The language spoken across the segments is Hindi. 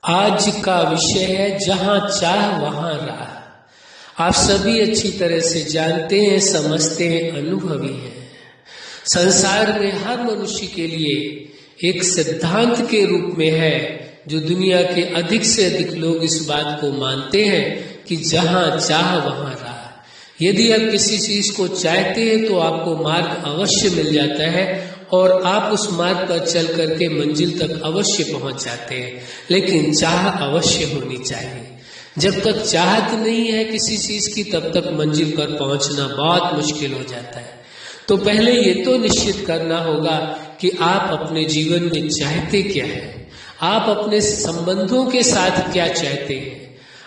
आज का विषय है जहां चाह वहां राह। आप सभी अच्छी तरह से जानते हैं, समझते हैं, अनुभवी हैं। संसार में हर मनुष्य के लिए एक सिद्धांत के रूप में है जो दुनिया के अधिक से अधिक लोग इस बात को मानते हैं कि जहां चाह वहां राह। यदि आप किसी चीज को चाहते हैं तो आपको मार्ग अवश्य मिल जाता है और आप उस मार्ग पर चल करके मंजिल तक अवश्य पहुंच जाते हैं, लेकिन चाह अवश्य होनी चाहिए। जब तक चाहत नहीं है किसी चीज की तब तक मंजिल पर पहुंचना बहुत मुश्किल हो जाता है। तो पहले ये तो निश्चित करना होगा कि आप अपने जीवन में चाहते क्या है, आप अपने संबंधों के साथ क्या चाहते हैं,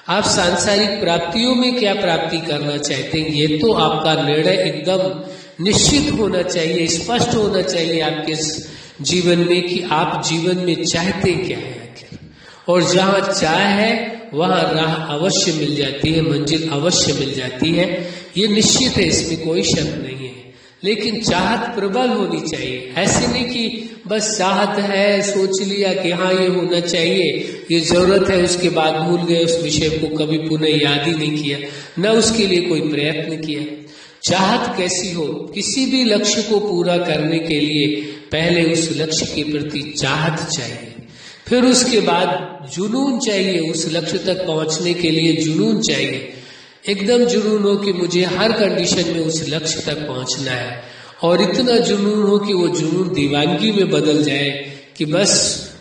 आप सांसारिक प्राप्तियों में क्या प्राप्ति करना चाहते हैं। ये तो आपका निर्णय एकदम निश्चित होना चाहिए, स्पष्ट होना चाहिए आपके जीवन में कि आप जीवन में चाहते क्या है आखिर। और जहां चाह है वहां राह अवश्य मिल जाती है, मंजिल अवश्य मिल जाती है, ये निश्चित है, इसमें कोई शक नहीं है। लेकिन चाहत प्रबल होनी चाहिए। ऐसे नहीं कि बस चाहत है, सोच लिया कि हाँ ये होना चाहिए, ये जरूरत है, उसके बाद भूल गए, उस विषय को कभी पुनः याद ही नहीं किया, न उसके लिए कोई प्रयत्न किया। चाहत कैसी हो, किसी भी लक्ष्य को पूरा करने के लिए पहले उस लक्ष्य के प्रति चाहत चाहिए, फिर उसके बाद जुनून चाहिए, उस लक्ष्य तक पहुंचने के लिए जुनून चाहिए। एकदम जुनून हो कि मुझे हर कंडीशन में उस लक्ष्य तक पहुंचना है, और इतना जुनून हो कि वो जुनून दीवानगी में बदल जाए कि बस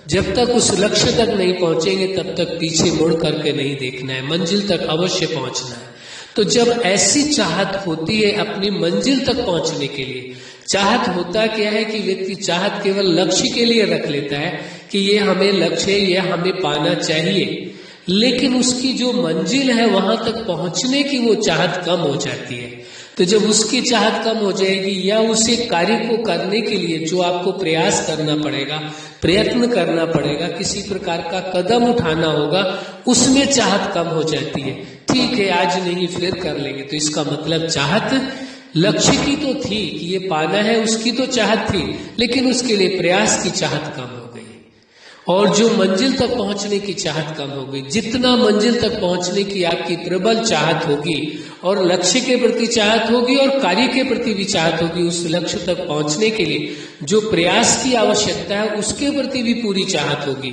जब तक उस लक्ष्य तक नहीं पहुंचेंगे तब तक पीछे मुड़ करके नहीं देखना है, मंजिल तक अवश्य पहुंचना है। तो जब ऐसी चाहत होती है अपनी मंजिल तक पहुंचने के लिए, चाहत होता क्या है कि व्यक्ति चाहत केवल लक्ष्य के लिए रख लेता है कि ये हमें लक्ष्य है, ये हमें पाना चाहिए, लेकिन उसकी जो मंजिल है वहां तक पहुंचने की वो चाहत कम हो जाती है। तो जब उसकी चाहत कम हो जाएगी या उसे कार्य को करने के लिए जो आपको प्रयास करना पड़ेगा, प्रयत्न करना पड़ेगा, किसी प्रकार का कदम उठाना होगा, उसमें चाहत कम हो जाती है। ठीक है, आज नहीं फिर कर लेंगे, तो इसका मतलब चाहत लक्ष्य की तो थी कि ये पाना है, उसकी तो चाहत थी, लेकिन उसके लिए प्रयास की चाहत कम हो गई और जो मंजिल तक पहुंचने की चाहत कम हो गई। जितना मंजिल तक पहुंचने की आपकी प्रबल चाहत होगी और लक्ष्य के प्रति चाहत होगी और कार्य के प्रति भी चाहत होगी, उस लक्ष्य तक पहुंचने के लिए जो प्रयास की आवश्यकता है उसके प्रति भी पूरी चाहत होगी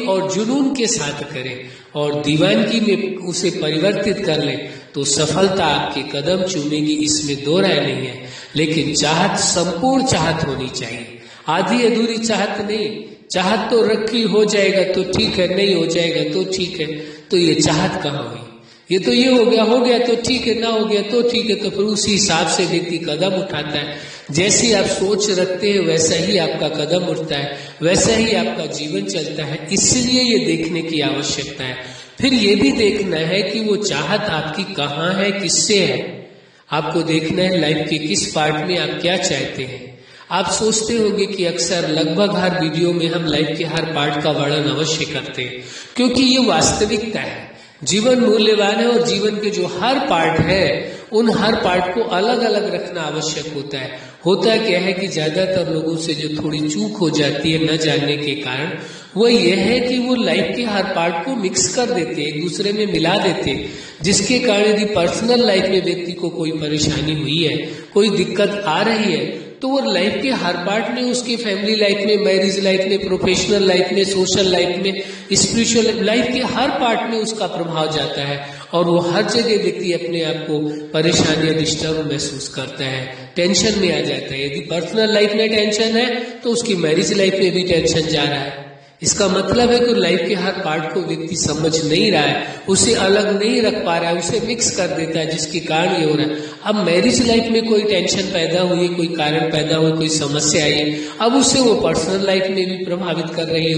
और जुनून के साथ करें और दीवानगी में उसे परिवर्तित कर ले तो सफलता आपके कदम चूमेगी, इसमें दो राय नहीं है। लेकिन चाहत संपूर्ण चाहत होनी चाहिए, आधी अधूरी चाहत नहीं। चाहत तो रखी, हो जाएगा तो ठीक है, नहीं हो जाएगा तो ठीक है, तो ये चाहत कहाँ हुई। ये तो ये हो गया तो ठीक है, ना हो गया तो ठीक है, तो फिर उसी हिसाब से व्यक्ति कदम उठाता है। जैसी आप सोच रखते हैं वैसा ही आपका कदम उठता है, वैसा ही आपका जीवन चलता है। इसलिए ये देखने की आवश्यकता है। फिर ये भी देखना है कि वो चाहत आपकी कहाँ है, किससे है। आपको देखना है लाइफ के किस पार्ट में आप क्या चाहते हैं। आप सोचते होंगे कि अक्सर लगभग हर वीडियो में हम लाइफ के हर पार्ट का वर्णन अवश्य करते हैं, क्योंकि ये वास्तविकता है। जीवन मूल्यवान है और जीवन के जो हर पार्ट है उन हर पार्ट को अलग अलग रखना आवश्यक होता है। होता क्या है कि ज्यादातर लोगों से जो थोड़ी चूक हो जाती है न जानने के कारण, वो ये है कि वो लाइफ के हर पार्ट को मिक्स कर देते हैं, एक दूसरे में मिला देते हैं, जिसके कारण यदि पर्सनल लाइफ में व्यक्ति को कोई परेशानी हुई है, कोई दिक्कत आ रही है, तो वो लाइफ के हर पार्ट में, उसकी फैमिली लाइफ में, मैरिज लाइफ में, प्रोफेशनल लाइफ में, सोशल लाइफ में, स्पिरिचुअल लाइफ के हर पार्ट में उसका प्रभाव जाता है और वो हर जगह व्यक्ति अपने आप को परेशान या डिस्टर्ब महसूस करता है, टेंशन में आ जाता है। यदि पर्सनल लाइफ में टेंशन है तो उसकी मैरिज लाइफ में भी टेंशन जा रहा है। इसका मतलब है कि लाइफ के हर पार्ट को व्यक्ति समझ नहीं रहा है, उसे अलग नहीं रख पा रहा है, उसे मिक्स कर देता है, जिसके कारण ये हो रहा है। अब मैरिज लाइफ में कोई टेंशन पैदा हुई, कोई कारण पैदा हुई, कोई समस्या आई है, अब उससे वो पर्सनल लाइफ में भी प्रभावित कर रही है,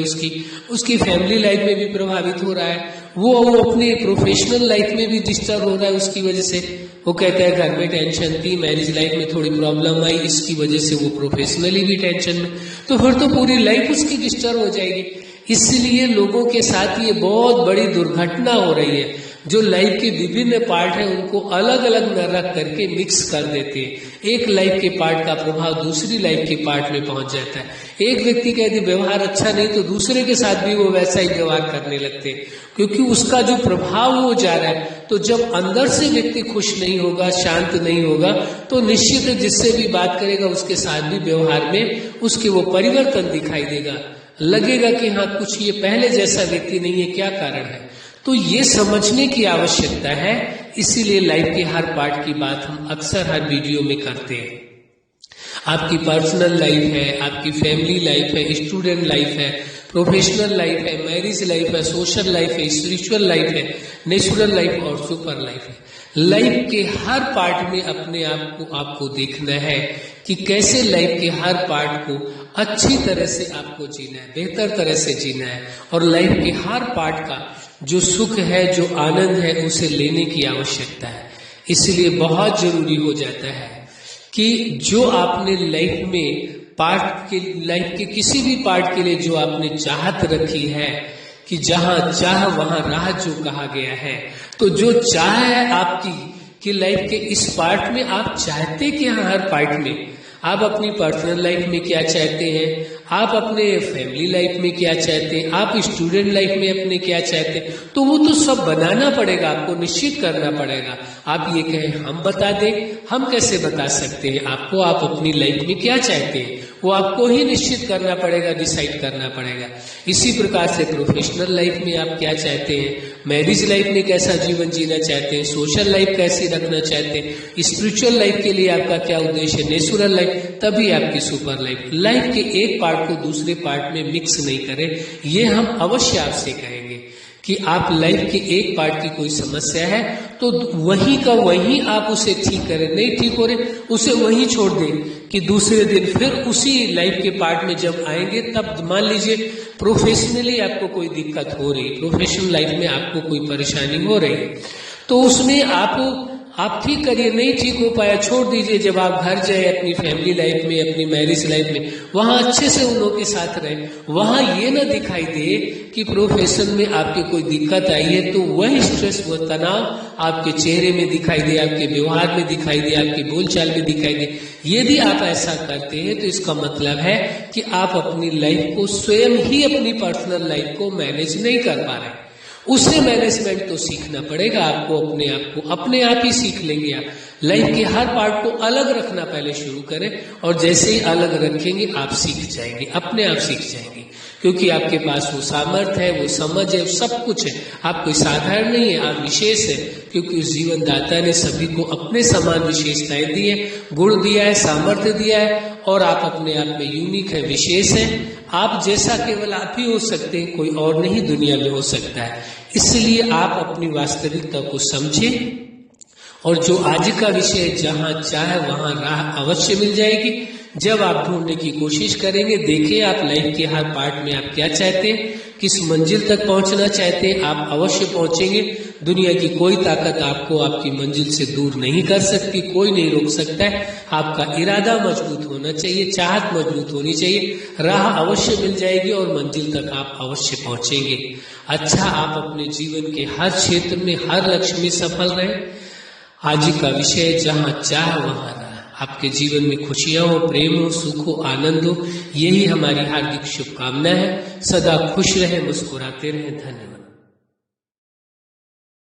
उसकी फैमिली लाइफ में भी प्रभावित हो रहा है, वो अपने प्रोफेशनल लाइफ में भी डिस्टर्ब हो रहा है उसकी वजह से। वो कहता है घर में टेंशन थी, मैरिज लाइफ में थोड़ी प्रॉब्लम आई, इसकी वजह से वो प्रोफेशनली भी टेंशन में, तो फिर तो पूरी लाइफ उसकी डिस्टर्ब हो जाएगी। इसलिए लोगों के साथ ये बहुत बड़ी दुर्घटना हो रही है। जो लाइफ के विभिन्न पार्ट हैं उनको अलग अलग न रख करके मिक्स कर देते हैं। एक लाइफ के पार्ट का प्रभाव दूसरी लाइफ के पार्ट में पहुंच जाता है। एक व्यक्ति का यदि व्यवहार अच्छा नहीं तो दूसरे के साथ भी वो वैसा ही व्यवहार करने लगते हैं, क्योंकि उसका जो प्रभाव वो जा रहा है। तो जब अंदर से व्यक्ति खुश नहीं होगा, शांत नहीं होगा, तो निश्चित जिससे भी बात करेगा उसके साथ भी व्यवहार में उसके वो परिवर्तन दिखाई देगा। लगेगा कि हाँ, कुछ ये पहले जैसा व्यक्ति नहीं है, क्या कारण है। तो ये समझने की आवश्यकता है, इसीलिए लाइफ के हर पार्ट की बात हम अक्सर हर वीडियो में करते हैं। आपकी पर्सनल लाइफ है, आपकी फैमिली लाइफ है, स्टूडेंट लाइफ है, प्रोफेशनल लाइफ है, मैरिज लाइफ है, सोशल लाइफ है, स्पिरिचुअल लाइफ है, नेचुरल लाइफ और सुपर लाइफ है। लाइफ के हर पार्ट में अपने आप को आपको देखना है कि कैसे लाइफ के हर पार्ट को अच्छी तरह से आपको जीना है, बेहतर तरह से जीना है, और लाइफ के हर पार्ट का जो सुख है, जो आनंद है, उसे लेने की आवश्यकता है। इसलिए बहुत जरूरी हो जाता है कि जो आपने लाइफ में लाइफ के किसी भी पार्ट के लिए जो आपने चाहत रखी है कि जहां चाह वहां राह जो कहा गया है, तो जो चाह है आपकी कि लाइफ के इस पार्ट में आप चाहते कि हर पार्ट में आप अपनी पर्सनल लाइफ में क्या चाहते हैं, आप अपने फैमिली लाइफ में क्या चाहते हैं, आप स्टूडेंट लाइफ में अपने क्या चाहते हैं, तो वो तो सब बनाना पड़ेगा, आपको निश्चित करना पड़ेगा। आप ये कहें हम बता दें, हम कैसे बता सकते हैं आपको? आप अपनी लाइफ में क्या चाहते हैं वो आपको ही निश्चित करना पड़ेगा, डिसाइड करना पड़ेगा। इसी प्रकार से प्रोफेशनल लाइफ में आप क्या चाहते हैं, मैरिज लाइफ में कैसा जीवन जीना चाहते हैं, सोशल लाइफ कैसे रखना चाहते हैं, स्पिरिचुअल लाइफ के लिए आपका क्या उद्देश्य है, नेचुरल लाइफ, तभी आपकी सुपर लाइफ के एक पार्ट को दूसरे पार्ट में मिक्स नहीं करें। ये हम अवश्य आपसे कहेंगे कि आप लाइफ के एक पार्ट की कोई समस्या है तो वही का वही आप उसे ठीक करें, नहीं ठीक हो रहे उसे वही छोड़ दें कि दूसरे दिन फिर उसी लाइफ के पार्ट में जब आएंगे तब मान लीजिए प्रोफेशनली आपको कोई दिक्कत हो रही, प्रोफेशनल लाइफ में आपको कोई परेशानी हो रही, तो उसमें आप ठीक करिए, नहीं ठीक हो पाया छोड़ दीजिए। जब आप घर जाए अपनी फैमिली लाइफ में, अपनी मैरिज लाइफ में, वहां अच्छे से उन लोगों के साथ रहे, वहां ये ना दिखाई दे कि प्रोफेशन में आपके कोई दिक्कत आई है तो वही स्ट्रेस, वह तनाव आपके चेहरे में दिखाई दे, आपके व्यवहार में दिखाई दे, आपकी बोलचाल में दिखाई दे। यदि आप ऐसा करते हैं तो इसका मतलब है कि आप अपनी लाइफ को स्वयं ही, अपनी पर्सनल लाइफ को मैनेज नहीं कर पा रहे। उसे मैनेजमेंट तो सीखना पड़ेगा आपको, अपने आप ही सीख लेंगे आप। लाइफ के हर पार्ट को अलग रखना पहले शुरू करें, और जैसे ही अलग रखेंगे आप सीख जाएंगे, अपने आप सीख जाएंगे, क्योंकि आपके पास वो सामर्थ्य है, वो समझ है, सब कुछ है। आप कोई साधारण नहीं है, आप विशेष है, क्योंकि उस जीवन दाता ने सभी को अपने समान विशेषताएं दी है, गुण दिया है, सामर्थ्य दिया है, और आप अपने आप में यूनिक है, विशेष है। आप जैसा केवल आप ही हो सकते हैं, कोई और नहीं दुनिया में हो सकता है। इसलिए आप अपनी वास्तविकता को समझें, और जो आज का विषय जहां चाहे वहां राह अवश्य मिल जाएगी। जब आप ढूंढने की कोशिश करेंगे, देखिए आप लाइफ के हर पार्ट में आप क्या चाहते हैं, किस मंजिल तक पहुंचना चाहते हैं, आप अवश्य पहुंचेंगे। दुनिया की कोई ताकत आपको आपकी मंजिल से दूर नहीं कर सकती, कोई नहीं रोक सकता है। आपका इरादा मजबूत होना चाहिए, चाहत मजबूत होनी चाहिए, राह अवश्य मिल जाएगी और मंजिल तक आप अवश्य पहुंचेंगे। अच्छा, आप अपने जीवन के हर क्षेत्र में, हर लक्ष्य में सफल रहें। आज का विषय जहां चाह वहां राह। आपके जीवन में खुशियां हो, प्रेम हो, सुख हो, आनंद हो, यही हमारी हार्दिक शुभकामना है। सदा खुश रहें, मुस्कुराते रहें। धन्यवाद।